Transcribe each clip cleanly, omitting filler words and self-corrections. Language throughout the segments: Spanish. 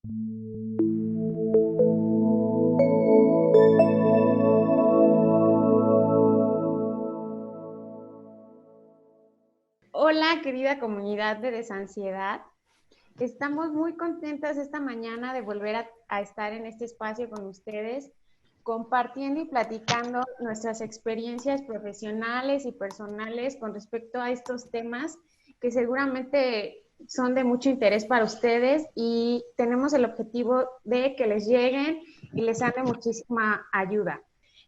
Hola, querida comunidad de Desansiedad. Estamos muy contentas esta mañana de volver a estar en este espacio con ustedes, compartiendo y platicando nuestras experiencias profesionales y personales con respecto a estos temas que seguramente son de mucho interés para ustedes y tenemos el objetivo de que les lleguen y les sean de muchísima ayuda.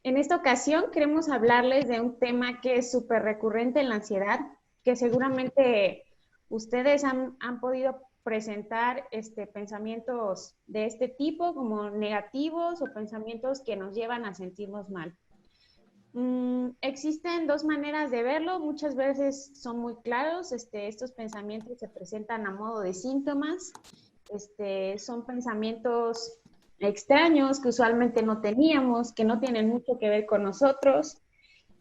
En esta ocasión queremos hablarles de un tema que es súper recurrente en la ansiedad, que seguramente ustedes han podido presentar pensamientos de este tipo como negativos o pensamientos que nos llevan a sentirnos mal. Existen dos maneras de verlo, muchas veces son muy claros, estos pensamientos se presentan a modo de síntomas, son pensamientos extraños que usualmente no teníamos, que no tienen mucho que ver con nosotros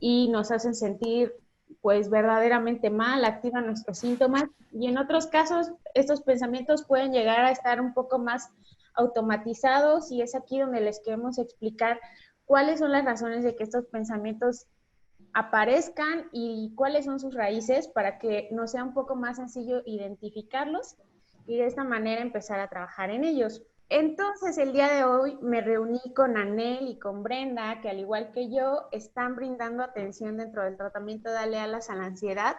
y nos hacen sentir pues verdaderamente mal, activan nuestros síntomas y en otros casos estos pensamientos pueden llegar a estar un poco más automatizados y es aquí donde les queremos explicar cuáles son las razones de que estos pensamientos aparezcan y cuáles son sus raíces para que nos sea un poco más sencillo identificarlos y de esta manera empezar a trabajar en ellos. Entonces, el día de hoy me reuní con Anel y con Brenda, que al igual que yo, están brindando atención dentro del tratamiento de Alealas a la ansiedad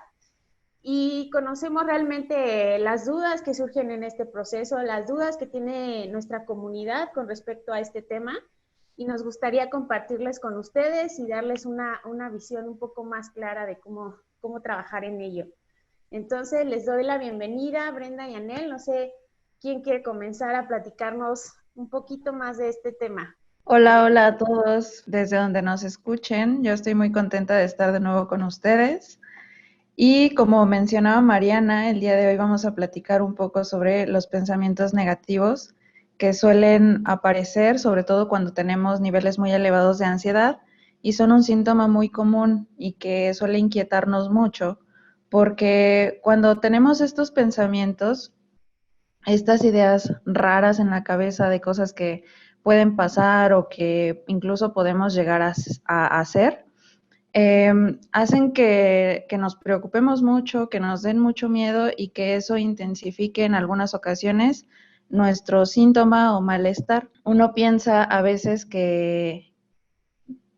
y conocemos realmente las dudas que surgen en este proceso, las dudas que tiene nuestra comunidad con respecto a este tema y nos gustaría compartirles con ustedes y darles una visión un poco más clara de cómo trabajar en ello. Entonces, les doy la bienvenida, Brenda y Anel. No sé quién quiere comenzar a platicarnos un poquito más de este tema. Hola, hola a todos desde donde nos escuchen. Yo estoy muy contenta de estar de nuevo con ustedes. Y como mencionaba Mariana, el día de hoy vamos a platicar un poco sobre los pensamientos negativos que suelen aparecer, sobre todo cuando tenemos niveles muy elevados de ansiedad, y son un síntoma muy común y que suele inquietarnos mucho, porque cuando tenemos estos pensamientos, estas ideas raras en la cabeza de cosas que pueden pasar o que incluso podemos llegar a hacer, hacen que nos preocupemos mucho, que nos den mucho miedo y que eso intensifique en algunas ocasiones nuestro síntoma o malestar. Uno piensa a veces que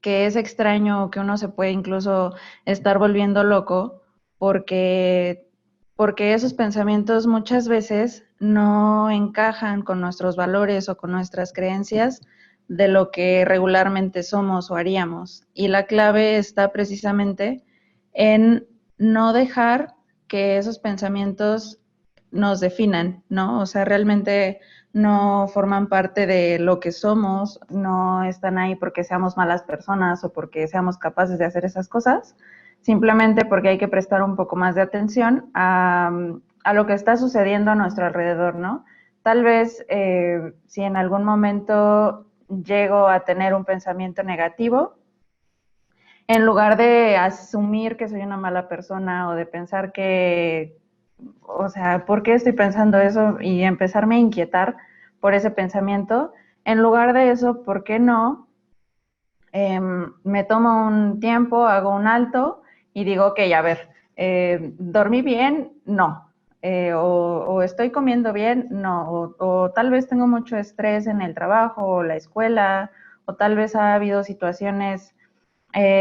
es extraño o que uno se puede incluso estar volviendo loco porque, porque esos pensamientos muchas veces no encajan con nuestros valores o con nuestras creencias de lo que regularmente somos o haríamos. Y la clave está precisamente en no dejar que esos pensamientos nos definan, ¿no? O sea, realmente no forman parte de lo que somos, no están ahí porque seamos malas personas o porque seamos capaces de hacer esas cosas, simplemente porque hay que prestar un poco más de atención a lo que está sucediendo a nuestro alrededor, ¿no? Tal vez si en algún momento llego a tener un pensamiento negativo, en lugar de asumir que soy una mala persona o de pensar que, o sea, ¿por qué estoy pensando eso? Y empezarme a inquietar por ese pensamiento. En lugar de eso, ¿por qué no? Me tomo un tiempo, hago un alto y digo, ok, a ver, ¿dormí bien? No. O estoy comiendo bien, no, o tal vez tengo mucho estrés en el trabajo o la escuela, o tal vez ha habido situaciones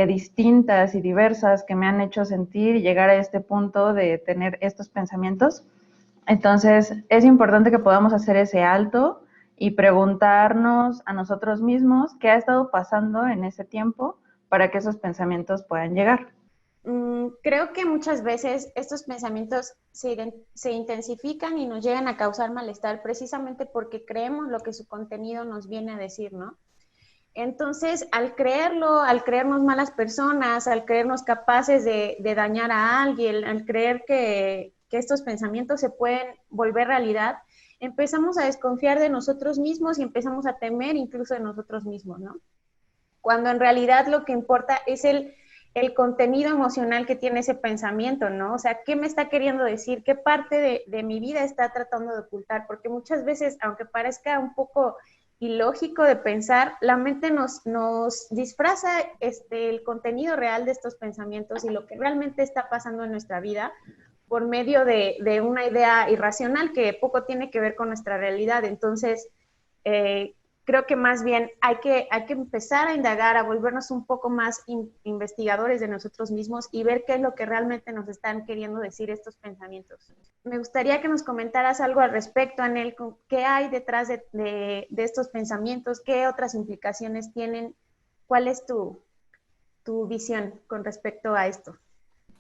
distintas y diversas que me han hecho sentir y llegar a este punto de tener estos pensamientos. Entonces, es importante que podamos hacer ese alto y preguntarnos a nosotros mismos qué ha estado pasando en ese tiempo para que esos pensamientos puedan llegar. Creo que muchas veces estos pensamientos se intensifican y nos llegan a causar malestar precisamente porque creemos lo que su contenido nos viene a decir, ¿no? Entonces, al creerlo, al creernos malas personas, al creernos capaces de dañar a alguien, al creer que estos pensamientos se pueden volver realidad, empezamos a desconfiar de nosotros mismos y empezamos a temer incluso de nosotros mismos, ¿no? Cuando en realidad lo que importa es el contenido emocional que tiene ese pensamiento, ¿no? O sea, ¿qué me está queriendo decir? ¿Qué parte de mi vida está tratando de ocultar? Porque muchas veces, aunque parezca un poco ilógico de pensar, la mente nos disfraza el contenido real de estos pensamientos y lo que realmente está pasando en nuestra vida por medio de una idea irracional que poco tiene que ver con nuestra realidad. Entonces, eh, creo que más bien hay que empezar a indagar, a volvernos un poco más investigadores de nosotros mismos y ver qué es lo que realmente nos están queriendo decir estos pensamientos. Me gustaría que nos comentaras algo al respecto, Anel, qué hay detrás de estos pensamientos, qué otras implicaciones tienen, cuál es tu visión con respecto a esto.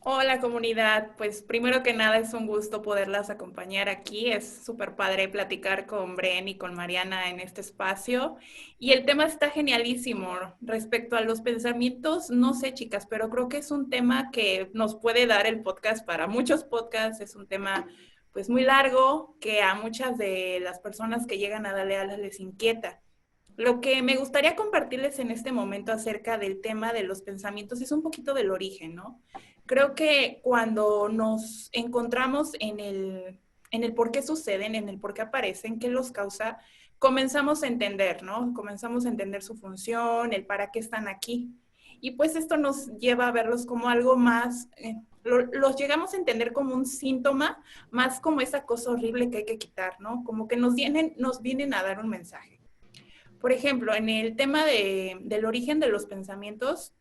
Hola comunidad, pues primero que nada es un gusto poderlas acompañar aquí, es súper padre platicar con Bren y con Mariana en este espacio y el tema está genialísimo. Respecto a los pensamientos, no sé chicas, pero creo que es un tema que nos puede dar el podcast para muchos podcasts, es un tema pues muy largo que a muchas de las personas que llegan a darle alas les inquieta. Lo que me gustaría compartirles en este momento acerca del tema de los pensamientos es un poquito del origen, ¿no? Creo que cuando nos encontramos en el por qué suceden, en el por qué aparecen, qué los causa, comenzamos a entender, ¿no? Comenzamos a entender su función, el para qué están aquí. Y pues esto nos lleva a verlos como algo más, los llegamos a entender como un síntoma, más como esa cosa horrible que hay que quitar, ¿no? Como que nos vienen a dar un mensaje. Por ejemplo, en el tema del origen de los pensamientos,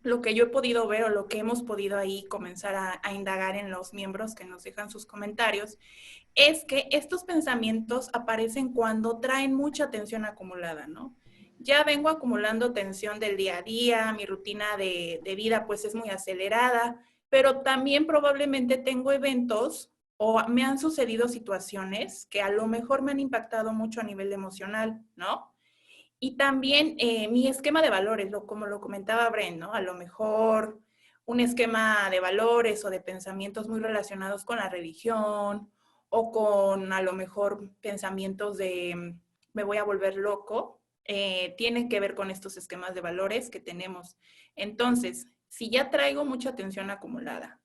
lo que yo he podido ver o lo que hemos podido ahí comenzar a indagar en los miembros que nos dejan sus comentarios, es que estos pensamientos aparecen cuando traen mucha tensión acumulada, ¿no? Ya vengo acumulando tensión del día a día, mi rutina de vida pues es muy acelerada, pero también probablemente tengo eventos o me han sucedido situaciones que a lo mejor me han impactado mucho a nivel emocional, ¿no? Y también mi esquema de valores, como lo comentaba Bren, ¿no? A lo mejor un esquema de valores o de pensamientos muy relacionados con la religión o con a lo mejor pensamientos de me voy a volver loco, tienen que ver con estos esquemas de valores que tenemos. Entonces, si ya traigo mucha tensión acumulada,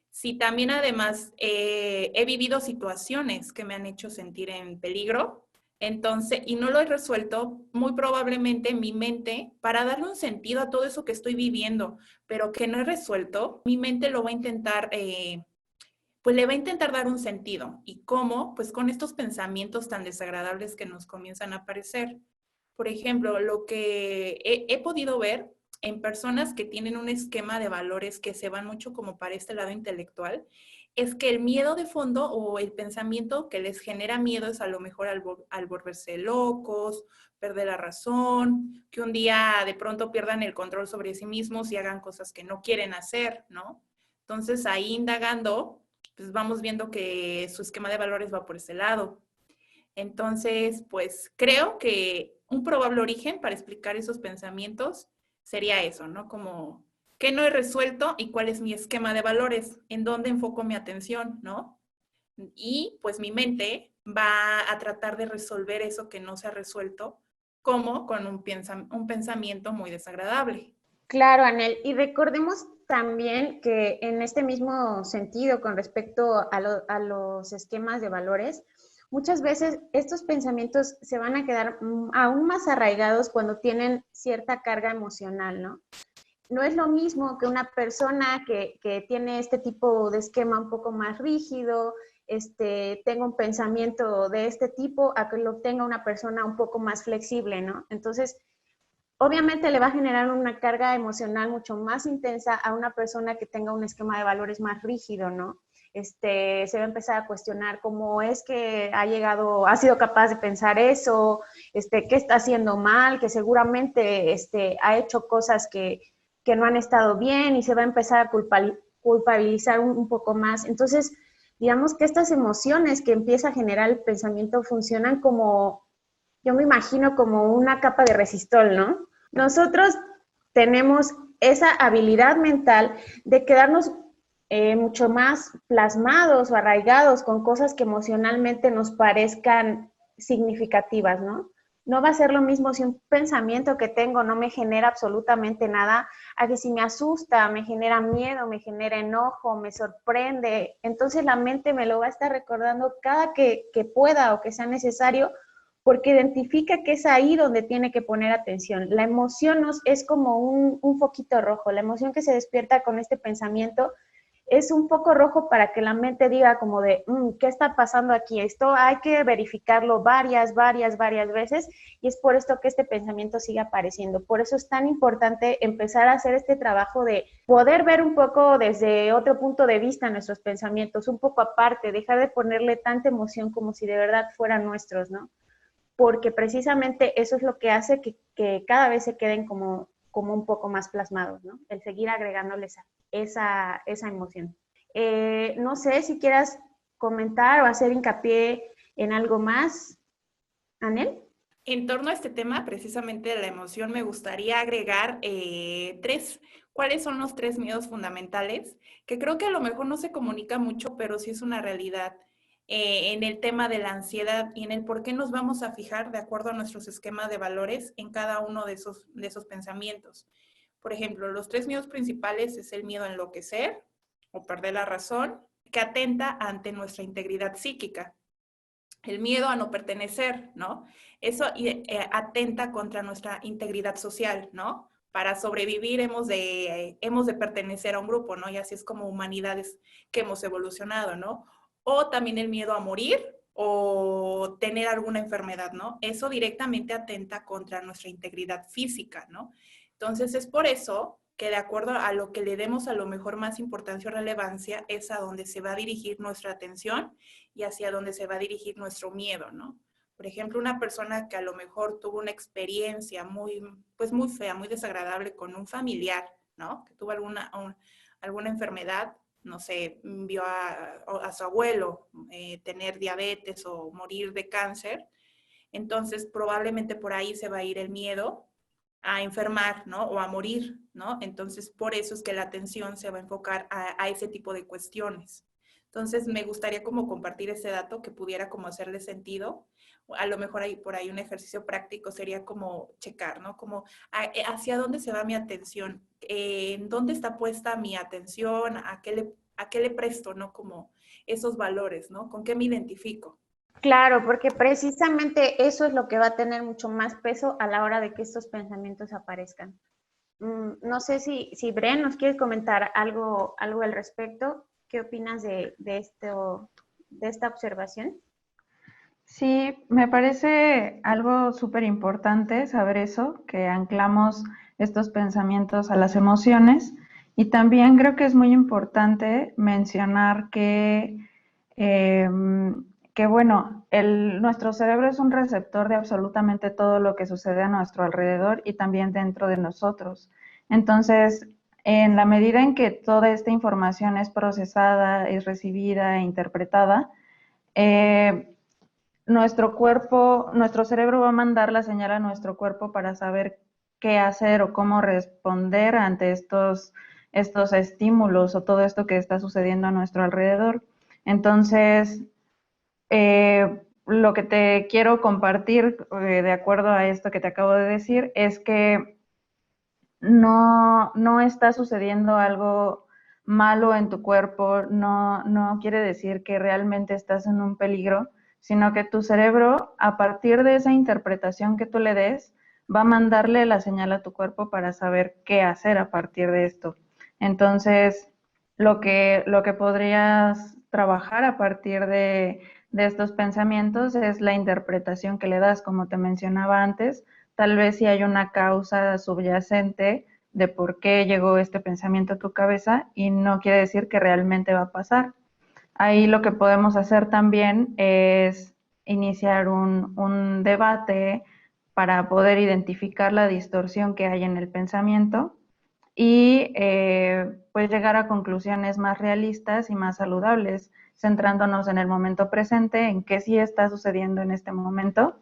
si también además he vivido situaciones que me han hecho sentir en peligro, entonces, y no lo he resuelto, muy probablemente mi mente, para darle un sentido a todo eso que estoy viviendo, pero que no he resuelto, mi mente lo va a intentar, pues le va a intentar dar un sentido. ¿Y cómo? Pues con estos pensamientos tan desagradables que nos comienzan a aparecer. Por ejemplo, lo que he podido ver en personas que tienen un esquema de valores que se van mucho como para este lado intelectual, es que el miedo de fondo o el pensamiento que les genera miedo es a lo mejor al volverse locos, perder la razón, que un día de pronto pierdan el control sobre sí mismos y hagan cosas que no quieren hacer, ¿no? Entonces ahí indagando, pues vamos viendo que su esquema de valores va por ese lado. Entonces, pues creo que un probable origen para explicar esos pensamientos sería eso, ¿no? Como, ¿qué no he resuelto y cuál es mi esquema de valores? ¿En dónde enfoco mi atención, ¿no? Y pues mi mente va a tratar de resolver eso que no se ha resuelto, como con un pensamiento muy desagradable. Claro, Anel. Y recordemos también que en este mismo sentido, con respecto a los esquemas de valores, muchas veces estos pensamientos se van a quedar aún más arraigados cuando tienen cierta carga emocional, ¿no? No es lo mismo que una persona que tiene este tipo de esquema un poco más rígido, tenga un pensamiento de este tipo, a que lo tenga una persona un poco más flexible, ¿no? Entonces, obviamente le va a generar una carga emocional mucho más intensa a una persona que tenga un esquema de valores más rígido, ¿no? Se va a empezar a cuestionar cómo es que ha sido capaz de pensar eso, qué está haciendo mal, que seguramente ha hecho cosas que no han estado bien y se va a empezar a culpabilizar un poco más. Entonces, digamos que estas emociones que empieza a generar el pensamiento funcionan como, yo me imagino como una capa de resistol, ¿no? Nosotros tenemos esa habilidad mental de quedarnos mucho más plasmados o arraigados con cosas que emocionalmente nos parezcan significativas, ¿no? No va a ser lo mismo si un pensamiento que tengo no me genera absolutamente nada, a que si me asusta, me genera miedo, me genera enojo, me sorprende. Entonces la mente me lo va a estar recordando cada que pueda o que sea necesario, porque identifica que es ahí donde tiene que poner atención. La emoción es como un foquito rojo, la emoción que se despierta con este pensamiento es un foco rojo para que la mente diga como de, ¿qué está pasando aquí? Esto hay que verificarlo varias veces y es por esto que este pensamiento sigue apareciendo. Por eso es tan importante empezar a hacer este trabajo de poder ver un poco desde otro punto de vista nuestros pensamientos, un poco aparte, dejar de ponerle tanta emoción como si de verdad fueran nuestros, ¿no? Porque precisamente eso es lo que hace que cada vez se queden como un poco más plasmados, ¿no? El seguir agregándoles esa emoción. No sé si quieras comentar o hacer hincapié en algo más, Anel. En torno a este tema, precisamente de la emoción, me gustaría agregar tres. ¿Cuáles son los tres miedos fundamentales? Que creo que a lo mejor no se comunica mucho, pero sí es una realidad en el tema de la ansiedad y en el por qué nos vamos a fijar de acuerdo a nuestros esquemas de valores en cada uno de esos pensamientos. Por ejemplo, los tres miedos principales es el miedo a enloquecer o perder la razón, que atenta ante nuestra integridad psíquica. El miedo a no pertenecer, ¿no? Eso atenta contra nuestra integridad social, ¿no? Para sobrevivir hemos de pertenecer a un grupo, ¿no? Y así es como humanidades que hemos evolucionado, ¿no? O también el miedo a morir o tener alguna enfermedad, ¿no? Eso directamente atenta contra nuestra integridad física, ¿no? Entonces es por eso que de acuerdo a lo que le demos a lo mejor más importancia o relevancia es a donde se va a dirigir nuestra atención y hacia dónde se va a dirigir nuestro miedo, ¿no? Por ejemplo, una persona que a lo mejor tuvo una experiencia pues muy fea, muy desagradable con un familiar, ¿no? Que tuvo alguna enfermedad, no sé, vio a su abuelo tener diabetes o morir de cáncer, entonces probablemente por ahí se va a ir el miedo a enfermar, ¿no? O a morir, ¿no? Entonces, por eso es que la atención se va a enfocar a ese tipo de cuestiones. Entonces, me gustaría como compartir ese dato que pudiera como hacerle sentido. A lo mejor por ahí un ejercicio práctico sería como checar, ¿no? Como hacia dónde se va mi atención, en dónde está puesta mi atención, a qué le presto, ¿no? Como esos valores, ¿no? ¿Con qué me identifico? Claro, porque precisamente eso es lo que va a tener mucho más peso a la hora de que estos pensamientos aparezcan. No sé si Bren nos quiere comentar algo al respecto. ¿Qué opinas de esta observación? Sí, me parece algo súper importante saber eso, que anclamos estos pensamientos a las emociones. Y también creo que es muy importante mencionar que bueno, nuestro cerebro es un receptor de absolutamente todo lo que sucede a nuestro alrededor y también dentro de nosotros. Entonces, en la medida en que toda esta información es procesada, es recibida e interpretada, eh, nuestro cerebro va a mandar la señal a nuestro cuerpo para saber qué hacer o cómo responder ante estos estímulos o todo esto que está sucediendo a nuestro alrededor. Entonces, lo que te quiero compartir, de acuerdo a esto que te acabo de decir, es que no está sucediendo algo malo en tu cuerpo, no quiere decir que realmente estás en un peligro, sino que tu cerebro, a partir de esa interpretación que tú le des, va a mandarle la señal a tu cuerpo para saber qué hacer a partir de esto. Entonces, lo que podrías trabajar a partir de estos pensamientos es la interpretación que le das, como te mencionaba antes. Tal vez si hay una causa subyacente de por qué llegó este pensamiento a tu cabeza y no quiere decir que realmente va a pasar. Ahí lo que podemos hacer también es iniciar un debate para poder identificar la distorsión que hay en el pensamiento y pues llegar a conclusiones más realistas y más saludables, centrándonos en el momento presente, en qué sí está sucediendo en este momento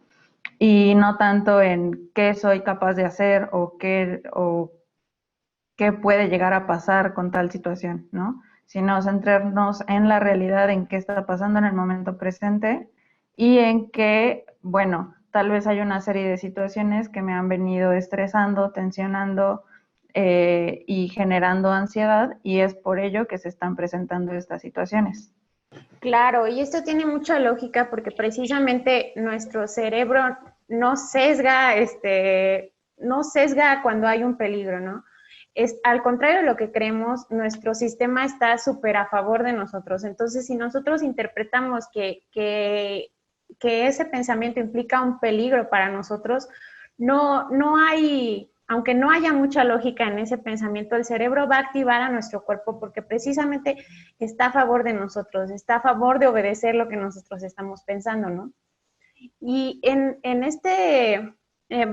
y no tanto en qué soy capaz de hacer o qué puede llegar a pasar con tal situación, ¿no? Sino centrarnos en la realidad, en qué está pasando en el momento presente y en que, bueno, tal vez hay una serie de situaciones que me han venido estresando, tensionando y generando ansiedad, y es por ello que se están presentando estas situaciones. Claro, y esto tiene mucha lógica porque precisamente nuestro cerebro no sesga, no sesga cuando hay un peligro, ¿no? Es al contrario de lo que creemos, nuestro sistema está súper a favor de nosotros. Entonces, si nosotros interpretamos que ese pensamiento implica un peligro para nosotros, no hay, aunque no haya mucha lógica en ese pensamiento, el cerebro va a activar a nuestro cuerpo porque precisamente está a favor de nosotros, está a favor de obedecer lo que nosotros estamos pensando, ¿no? Y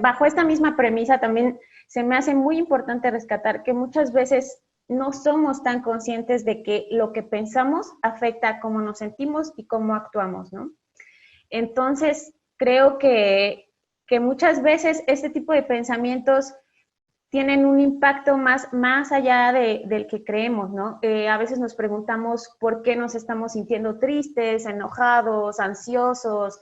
bajo esta misma premisa también se me hace muy importante rescatar que muchas veces no somos tan conscientes de que lo que pensamos afecta a cómo nos sentimos y cómo actuamos, ¿no? Entonces, creo que muchas veces este tipo de pensamientos tienen un impacto más allá del que creemos, ¿no? A veces nos preguntamos por qué nos estamos sintiendo tristes, enojados, ansiosos,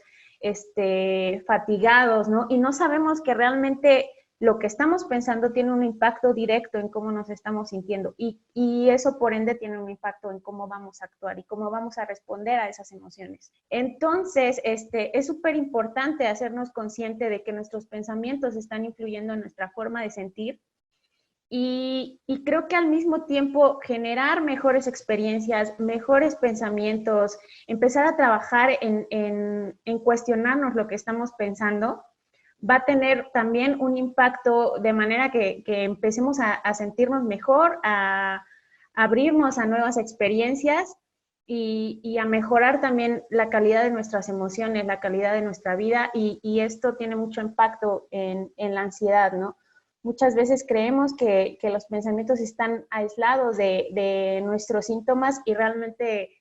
fatigados, ¿no? Y no sabemos que realmente lo que estamos pensando tiene un impacto directo en cómo nos estamos sintiendo y eso por ende tiene un impacto en cómo vamos a actuar y cómo vamos a responder a esas emociones. Entonces, es súper importante hacernos consciente de que nuestros pensamientos están influyendo en nuestra forma de sentir y creo que al mismo tiempo generar mejores experiencias, mejores pensamientos, empezar a trabajar en cuestionarnos lo que estamos pensando, va a tener también un impacto de manera que empecemos a sentirnos mejor, a abrirnos a nuevas experiencias y a mejorar también la calidad de nuestras emociones, la calidad de nuestra vida y esto tiene mucho impacto en la ansiedad, ¿no? Muchas veces creemos que los pensamientos están aislados de nuestros síntomas y realmente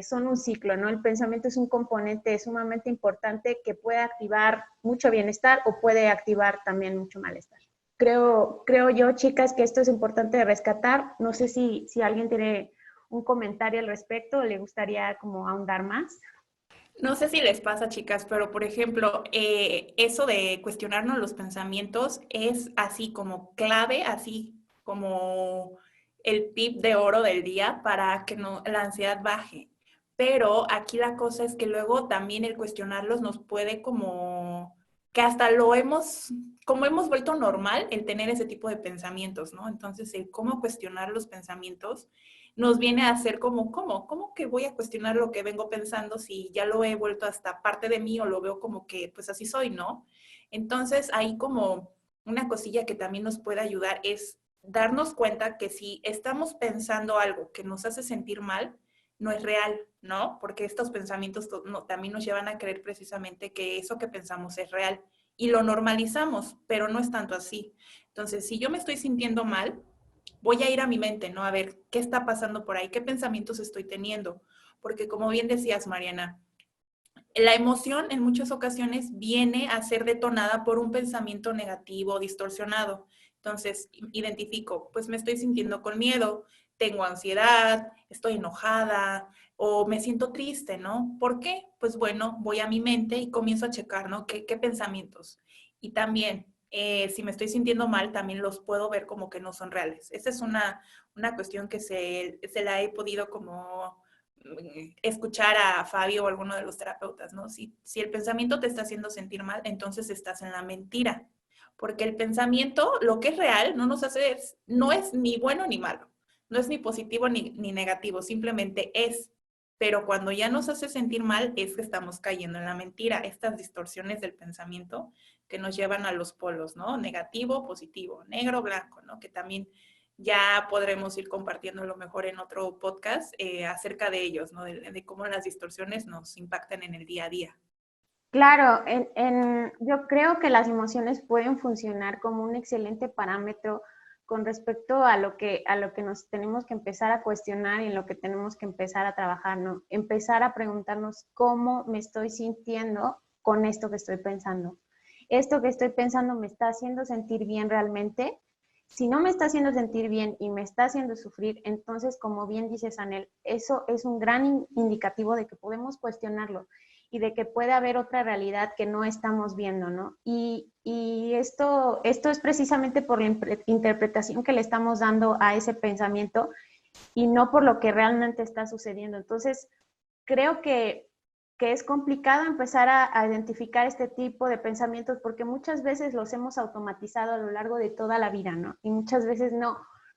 son un ciclo, ¿no? El pensamiento es un componente sumamente importante que puede activar mucho bienestar o puede activar también mucho malestar. Creo yo, chicas, que esto es importante de rescatar. No sé si alguien tiene un comentario al respecto o le gustaría como ahondar más. No sé si les pasa, chicas, pero por ejemplo, eso de cuestionarnos los pensamientos es así como clave, así como el tip de oro del día para que no, la ansiedad baje. Pero aquí la cosa es que luego también el cuestionarlos nos puede como que hasta como hemos vuelto normal el tener ese tipo de pensamientos, ¿no? Entonces, el cómo cuestionar los pensamientos nos viene a hacer como, ¿cómo que voy a cuestionar lo que vengo pensando si ya lo he vuelto hasta parte de mí o lo veo como que pues así soy, ¿no? Entonces ahí como una cosilla que también nos puede ayudar es darnos cuenta que si estamos pensando algo que nos hace sentir mal, no es real, ¿no? Porque estos pensamientos también nos llevan a creer precisamente que eso que pensamos es real y lo normalizamos, pero no es tanto así. Entonces, si yo me estoy sintiendo mal, voy a ir a mi mente, ¿no? A ver qué está pasando por ahí, qué pensamientos estoy teniendo. Porque como bien decías, Mariana, la emoción en muchas ocasiones viene a ser detonada por un pensamiento negativo, distorsionado. Entonces, identifico, pues me estoy sintiendo con miedo, tengo ansiedad, estoy enojada o me siento triste, ¿no? ¿Por qué? Pues bueno, voy a mi mente y comienzo a checar, ¿no? ¿Qué pensamientos? Y también, si me estoy sintiendo mal, también los puedo ver como que no son reales. Esa es una cuestión que se la he podido como escuchar a Fabio o alguno de los terapeutas, ¿no? Si el pensamiento te está haciendo sentir mal, entonces estás en la mentira. Porque el pensamiento, lo que es real, no es ni bueno ni malo. No es ni positivo ni negativo, simplemente es. Pero cuando ya nos hace sentir mal, es que estamos cayendo en la mentira. Estas distorsiones del pensamiento que nos llevan a los polos, ¿no? Negativo, positivo, negro, blanco, ¿no? Que también ya podremos ir compartiendo lo mejor en otro podcast acerca de ellos, ¿no? De cómo las distorsiones nos impactan en el día a día. Claro, yo creo que las emociones pueden funcionar como un excelente parámetro con respecto a lo que nos tenemos que empezar a cuestionar y en lo que tenemos que empezar a trabajar, ¿no? Empezar a preguntarnos cómo me estoy sintiendo con esto que estoy pensando. ¿Esto que estoy pensando me está haciendo sentir bien realmente? Si no me está haciendo sentir bien y me está haciendo sufrir, entonces, como bien dice Sanel, eso es un gran indicativo de que podemos cuestionarlo. y de que puede haber otra realidad que no estamos viendo, ¿no? Y esto es precisamente por la interpretación que le estamos dando a ese pensamiento y no por lo que realmente está sucediendo. Entonces, creo que es complicado empezar a identificar este tipo de pensamientos porque muchas veces los hemos automatizado a lo largo de toda la vida, ¿no? Y muchas veces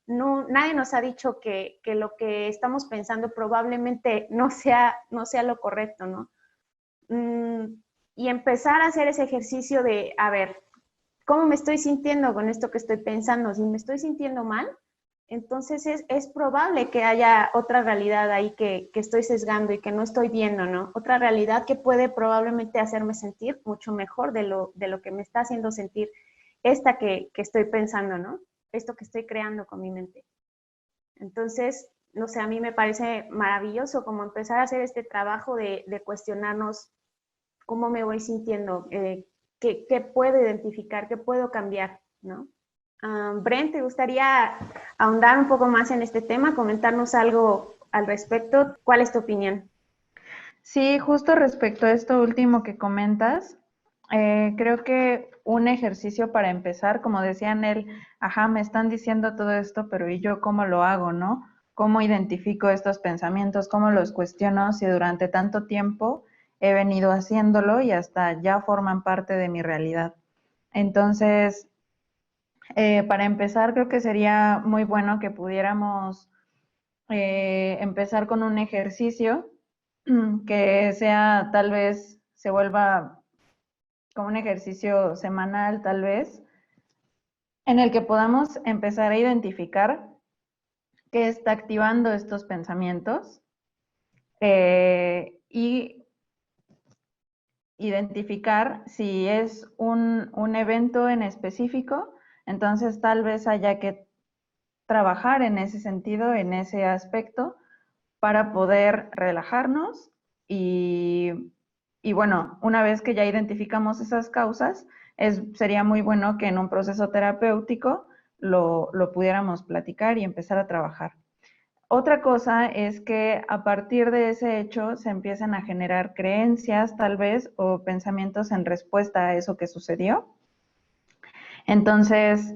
nadie nos ha dicho que lo que estamos pensando probablemente no sea lo correcto, ¿no? Y empezar a hacer ese ejercicio de, a ver, ¿cómo me estoy sintiendo con esto que estoy pensando? Si me estoy sintiendo mal, entonces es probable que haya otra realidad ahí que estoy sesgando y que no estoy viendo, ¿no? Otra realidad que puede probablemente hacerme sentir mucho mejor de lo que me está haciendo sentir esta que estoy pensando, ¿no? Esto que estoy creando con mi mente. Entonces, no sé, a mí me parece maravilloso como empezar a hacer este trabajo de cuestionarnos cómo me voy sintiendo, qué puedo identificar, qué puedo cambiar, ¿no? Brent, ¿te gustaría ahondar un poco más en este tema, comentarnos algo al respecto? ¿Cuál es tu opinión? Sí, justo respecto a esto último que comentas, creo que un ejercicio para empezar, como decían él, ajá, me están diciendo todo esto, pero ¿y yo cómo lo hago, no? ¿Cómo identifico estos pensamientos? ¿Cómo los cuestiono si durante tanto tiempo he venido haciéndolo y hasta ya forman parte de mi realidad? Entonces, para empezar, creo que sería muy bueno que pudiéramos empezar con un ejercicio que sea, tal vez se vuelva como un ejercicio semanal, tal vez, en el que podamos empezar a identificar qué está activando estos pensamientos y identificar si es un evento en específico, entonces tal vez haya que trabajar en ese sentido, en ese aspecto, para poder relajarnos y bueno, una vez que ya identificamos esas causas, sería muy bueno que en un proceso terapéutico lo pudiéramos platicar y empezar a trabajar. Otra cosa es que a partir de ese hecho se empiecen a generar creencias tal vez o pensamientos en respuesta a eso que sucedió. Entonces,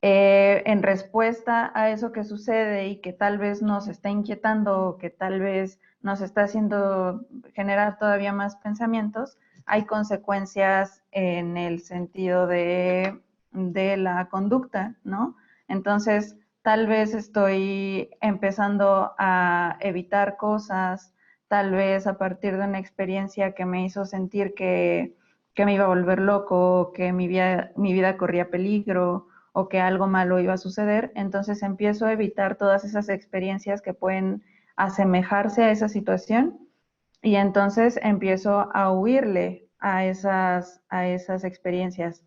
en respuesta a eso que sucede y que tal vez nos está inquietando o que tal vez nos está haciendo generar todavía más pensamientos, hay consecuencias en el sentido de la conducta, ¿no? Entonces, tal vez estoy empezando a evitar cosas, tal vez a partir de una experiencia que me hizo sentir que me iba a volver loco, que mi vida corría peligro o que algo malo iba a suceder, entonces empiezo a evitar todas esas experiencias que pueden asemejarse a esa situación y entonces empiezo a huirle a esas experiencias.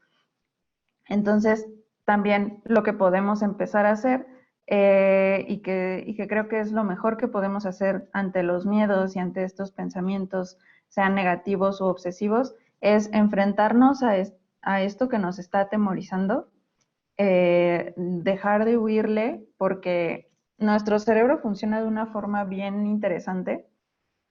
Entonces, también lo que podemos empezar a hacer y que creo que es lo mejor que podemos hacer ante los miedos y ante estos pensamientos, sean negativos u obsesivos, es enfrentarnos a esto que nos está atemorizando, dejar de huirle porque nuestro cerebro funciona de una forma bien interesante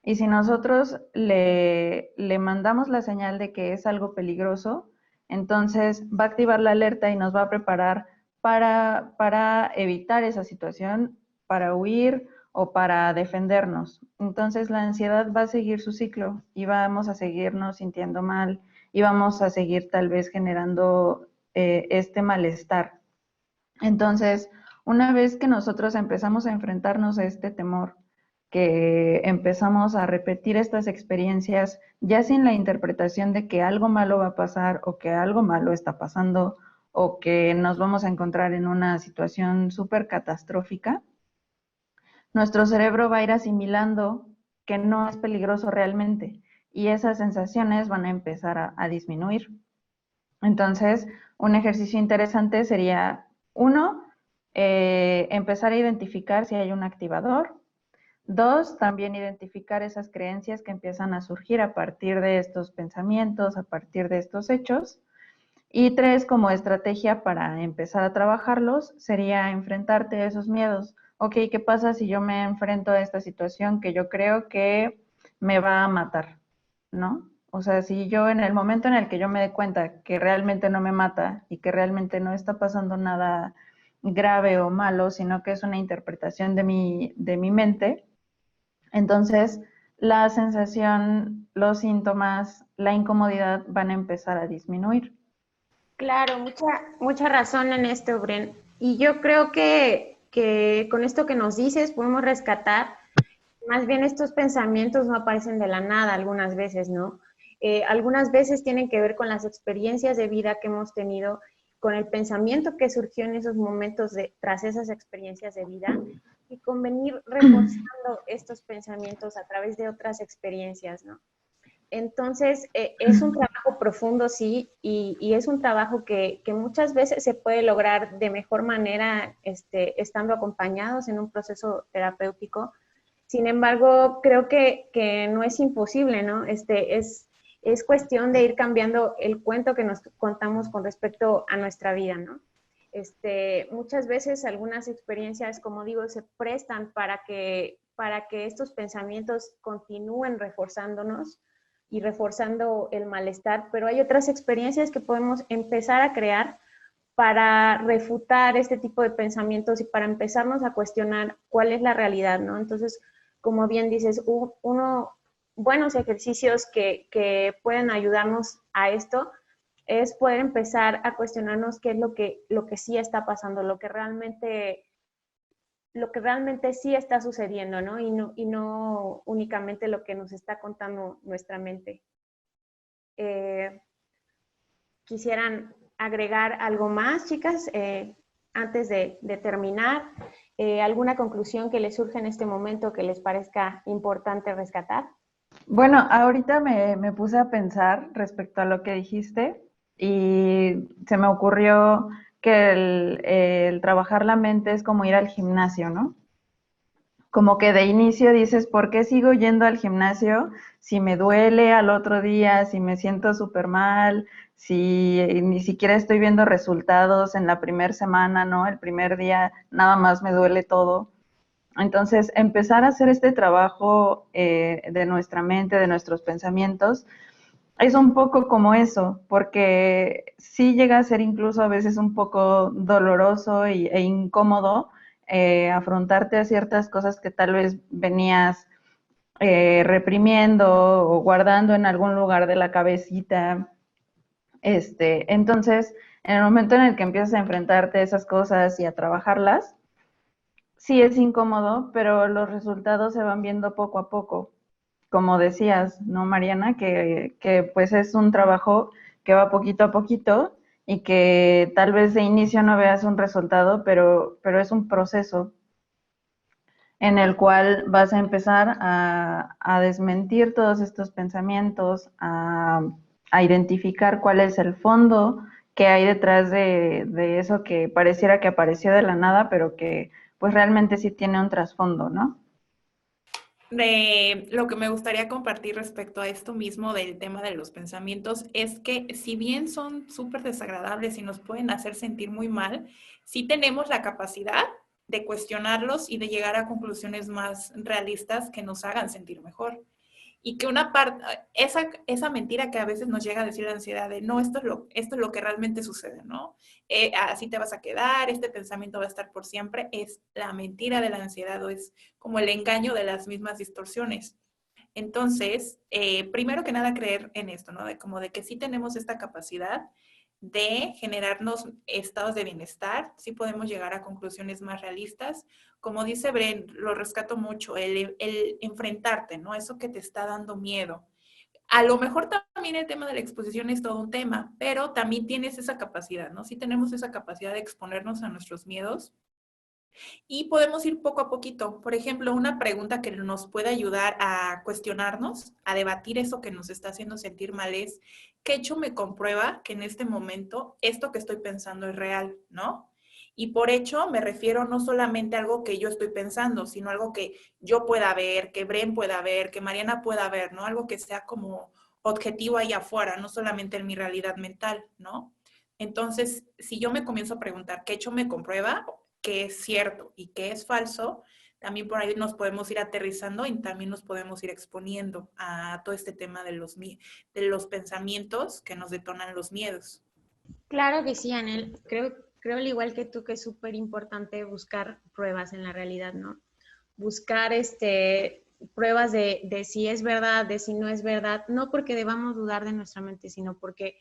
y si nosotros le mandamos la señal de que es algo peligroso, entonces va a activar la alerta y nos va a preparar para evitar esa situación, para huir o para defendernos. Entonces la ansiedad va a seguir su ciclo y vamos a seguirnos sintiendo mal y vamos a seguir tal vez generando este malestar. Entonces, una vez que nosotros empezamos a enfrentarnos a este temor, que empezamos a repetir estas experiencias ya sin la interpretación de que algo malo va a pasar o que algo malo está pasando o que nos vamos a encontrar en una situación súper catastrófica, nuestro cerebro va a ir asimilando que no es peligroso realmente y esas sensaciones van a empezar a disminuir. Entonces, un ejercicio interesante sería, uno, empezar a identificar si hay un activador. Dos, también identificar esas creencias que empiezan a surgir a partir de estos pensamientos, a partir de estos hechos. Y tres, como estrategia para empezar a trabajarlos, sería enfrentarte a esos miedos. Ok, ¿qué pasa si yo me enfrento a esta situación que yo creo que me va a matar? ¿no? O sea, si yo en el momento en el que yo me dé cuenta que realmente no me mata y que realmente no está pasando nada grave o malo, sino que es una interpretación de mi mente, entonces la sensación, los síntomas, la incomodidad van a empezar a disminuir. Claro, mucha razón en esto, Bren. Y yo creo que con esto que nos dices podemos rescatar, más bien estos pensamientos no aparecen de la nada algunas veces, ¿no? Algunas veces tienen que ver con las experiencias de vida que hemos tenido, con el pensamiento que surgió en esos momentos tras esas experiencias de vida y con venir reforzando estos pensamientos a través de otras experiencias, ¿no? Entonces, es un trabajo profundo, sí, y es un trabajo que muchas veces se puede lograr de mejor manera estando acompañados en un proceso terapéutico. Sin embargo, creo que no es imposible, ¿no? Es cuestión de ir cambiando el cuento que nos contamos con respecto a nuestra vida, ¿no? Muchas veces algunas experiencias, como digo, se prestan para que estos pensamientos continúen reforzándonos y reforzando el malestar, pero hay otras experiencias que podemos empezar a crear para refutar este tipo de pensamientos y para empezarnos a cuestionar cuál es la realidad, ¿no? Entonces, como bien dices, buenos ejercicios que pueden ayudarnos a esto es poder empezar a cuestionarnos qué es lo que sí está pasando, lo que realmente sí está sucediendo, ¿no? Y no únicamente lo que nos está contando nuestra mente. Eh, ¿Quisieran agregar algo más, chicas, antes de terminar? ¿Alguna conclusión que les surja en este momento que les parezca importante rescatar? Bueno, ahorita me puse a pensar respecto a lo que dijiste y se me ocurrió que el trabajar la mente es como ir al gimnasio, ¿no? Como que de inicio dices, ¿por qué sigo yendo al gimnasio si me duele al otro día, si me siento súper mal, si ni siquiera estoy viendo resultados en la primera semana, ¿no? El primer día nada más me duele todo. Entonces, empezar a hacer este trabajo de nuestra mente, de nuestros pensamientos, es un poco como eso, porque sí llega a ser incluso a veces un poco doloroso e incómodo afrontarte a ciertas cosas que tal vez venías reprimiendo o guardando en algún lugar de la cabecita. Entonces, en el momento en el que empiezas a enfrentarte a esas cosas y a trabajarlas, sí es incómodo, pero los resultados se van viendo poco a poco. Como decías, ¿no, Mariana? Que pues es un trabajo que va poquito a poquito y que tal vez de inicio no veas un resultado, pero es un proceso en el cual vas a empezar a desmentir todos estos pensamientos, a identificar cuál es el fondo que hay detrás de eso que pareciera que apareció de la nada, pero que pues realmente sí tiene un trasfondo, ¿no? De lo que me gustaría compartir respecto a esto mismo del tema de los pensamientos es que si bien son súper desagradables y nos pueden hacer sentir muy mal, sí tenemos la capacidad de cuestionarlos y de llegar a conclusiones más realistas que nos hagan sentir mejor. Y que una parte, esa mentira que a veces nos llega a decir la ansiedad de no, esto es lo que realmente sucede, ¿no? Así te vas a quedar, este pensamiento va a estar por siempre, es la mentira de la ansiedad o es como el engaño de las mismas distorsiones. Entonces, primero que nada, creer en esto, ¿no? Como de que sí tenemos esta capacidad de generarnos estados de bienestar, sí podemos llegar a conclusiones más realistas. Como dice Bren, lo rescato mucho, el enfrentarte, ¿no? Eso que te está dando miedo. A lo mejor también el tema de la exposición es todo un tema, pero también tienes esa capacidad, ¿no? Sí tenemos esa capacidad de exponernos a nuestros miedos y podemos ir poco a poquito. Por ejemplo, una pregunta que nos puede ayudar a cuestionarnos, a debatir eso que nos está haciendo sentir mal es, ¿qué hecho me comprueba que en este momento esto que estoy pensando es real, ¿no? Y por hecho me refiero no solamente a algo que yo estoy pensando, sino algo que yo pueda ver, que Bren pueda ver, que Mariana pueda ver, ¿no? Algo que sea como objetivo ahí afuera, no solamente en mi realidad mental, ¿no? Entonces, si yo me comienzo a preguntar qué hecho me comprueba, qué es cierto y qué es falso, también por ahí nos podemos ir aterrizando y también nos podemos ir exponiendo a todo este tema de los pensamientos que nos detonan los miedos. Claro que sí, Anel. Creo al igual que tú que es súper importante buscar pruebas en la realidad, ¿no? Buscar pruebas de si es verdad, de si no es verdad, no porque debamos dudar de nuestra mente, sino porque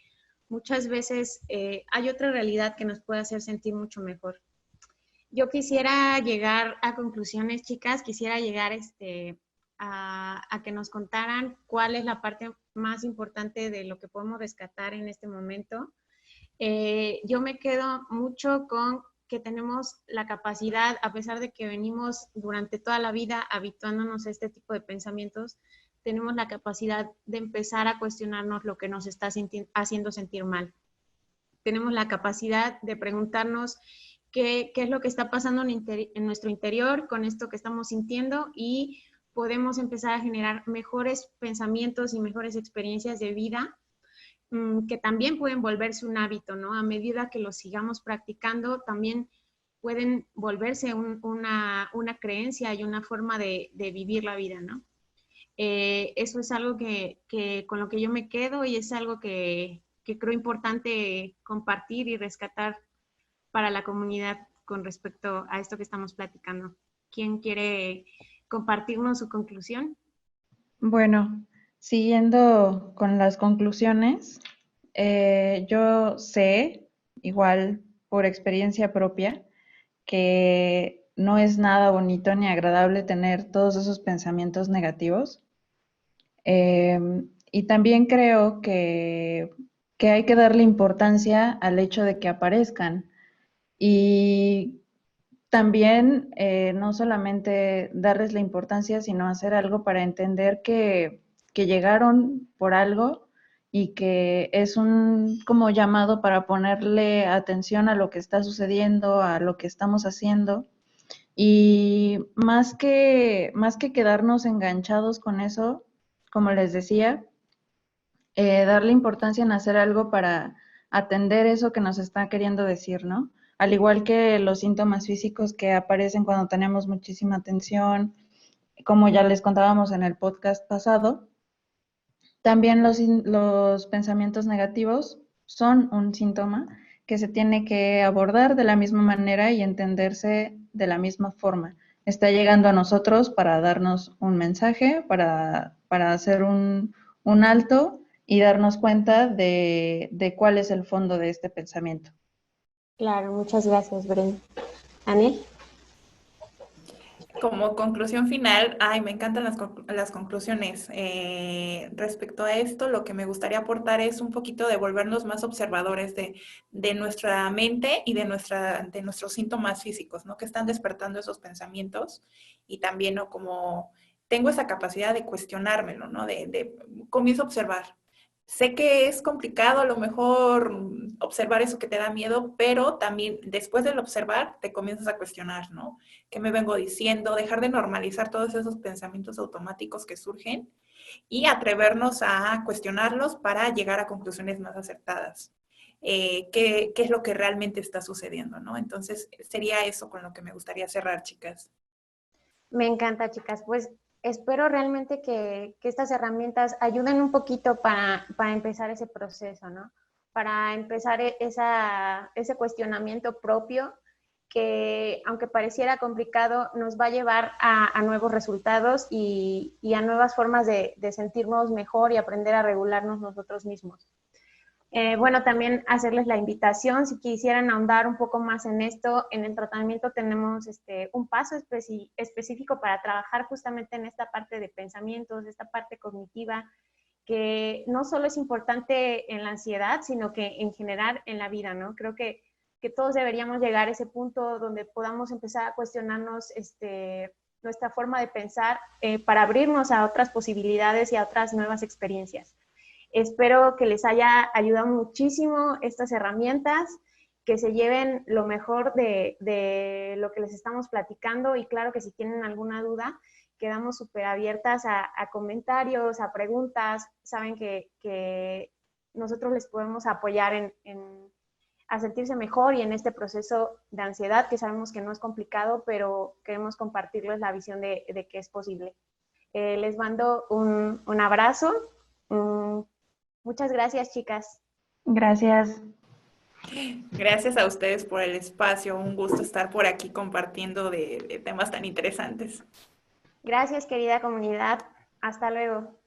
muchas veces hay otra realidad que nos puede hacer sentir mucho mejor. Yo quisiera llegar a conclusiones, chicas, quisiera llegar a que nos contaran cuál es la parte más importante de lo que podemos rescatar en este momento. Yo me quedo mucho con que tenemos la capacidad, a pesar de que venimos durante toda la vida habituándonos a este tipo de pensamientos, tenemos la capacidad de empezar a cuestionarnos lo que nos está haciendo sentir mal. Tenemos la capacidad de preguntarnos qué es lo que está pasando en nuestro interior con esto que estamos sintiendo y podemos empezar a generar mejores pensamientos y mejores experiencias de vida que también pueden volverse un hábito, ¿no? A medida que lo sigamos practicando, también pueden volverse una creencia y una forma de vivir la vida, ¿no? Eso es algo que con lo que yo me quedo y es algo que creo importante compartir y rescatar para la comunidad con respecto a esto que estamos platicando. ¿Quién quiere compartirnos su conclusión? Bueno, siguiendo con las conclusiones, yo sé, igual por experiencia propia, que no es nada bonito ni agradable tener todos esos pensamientos negativos. Y también creo que hay que darle importancia al hecho de que aparezcan. Y también no solamente darles la importancia, sino hacer algo para entender que llegaron por algo y que es un como llamado para ponerle atención a lo que está sucediendo, a lo que estamos haciendo. Y más que quedarnos enganchados con eso, como les decía, darle importancia en hacer algo para atender eso que nos está queriendo decir, ¿no? Al igual que los síntomas físicos que aparecen cuando tenemos muchísima tensión, como ya les contábamos en el podcast pasado, también los pensamientos negativos son un síntoma que se tiene que abordar de la misma manera y entenderse de la misma forma. Está llegando a nosotros para darnos un mensaje, para hacer un alto y darnos cuenta de cuál es el fondo de este pensamiento. Claro, muchas gracias, Bren. ¿Anel? Como conclusión final, ay, me encantan las conclusiones. Respecto a esto, lo que me gustaría aportar es un poquito de volvernos más observadores de nuestra mente y de nuestros síntomas físicos, ¿no? Que están despertando esos pensamientos y también, ¿no? Como tengo esa capacidad de cuestionármelo, ¿no? Comienzo a observar. Sé que es complicado a lo mejor observar eso que te da miedo, pero también después del observar te comienzas a cuestionar, ¿no? ¿Qué me vengo diciendo? Dejar de normalizar todos esos pensamientos automáticos que surgen y atrevernos a cuestionarlos para llegar a conclusiones más acertadas. ¿Qué es lo que realmente está sucediendo, ¿no? Entonces, sería eso con lo que me gustaría cerrar, chicas. Me encanta, chicas. Pues espero realmente que estas herramientas ayuden un poquito para empezar ese proceso, ¿no? Para empezar ese cuestionamiento propio que, aunque pareciera complicado, nos va a llevar a nuevos resultados y a nuevas formas de sentirnos mejor y aprender a regularnos nosotros mismos. Bueno, también hacerles la invitación, si quisieran ahondar un poco más en esto, en el tratamiento tenemos un paso específico para trabajar justamente en esta parte de pensamientos, esta parte cognitiva, que no solo es importante en la ansiedad, sino que en general en la vida, ¿no? Creo que todos deberíamos llegar a ese punto donde podamos empezar a cuestionarnos nuestra forma de pensar para abrirnos a otras posibilidades y a otras nuevas experiencias. Espero que les haya ayudado muchísimo estas herramientas, que se lleven lo mejor de lo que les estamos platicando y claro que si tienen alguna duda, quedamos súper abiertas a comentarios, a preguntas. Saben que nosotros les podemos apoyar a sentirse mejor y en este proceso de ansiedad, que sabemos que no es complicado, pero queremos compartirles la visión de que es posible. Les mando un abrazo. Muchas gracias, chicas. Gracias. Gracias a ustedes por el espacio. Un gusto estar por aquí compartiendo de temas tan interesantes. Gracias, querida comunidad. Hasta luego.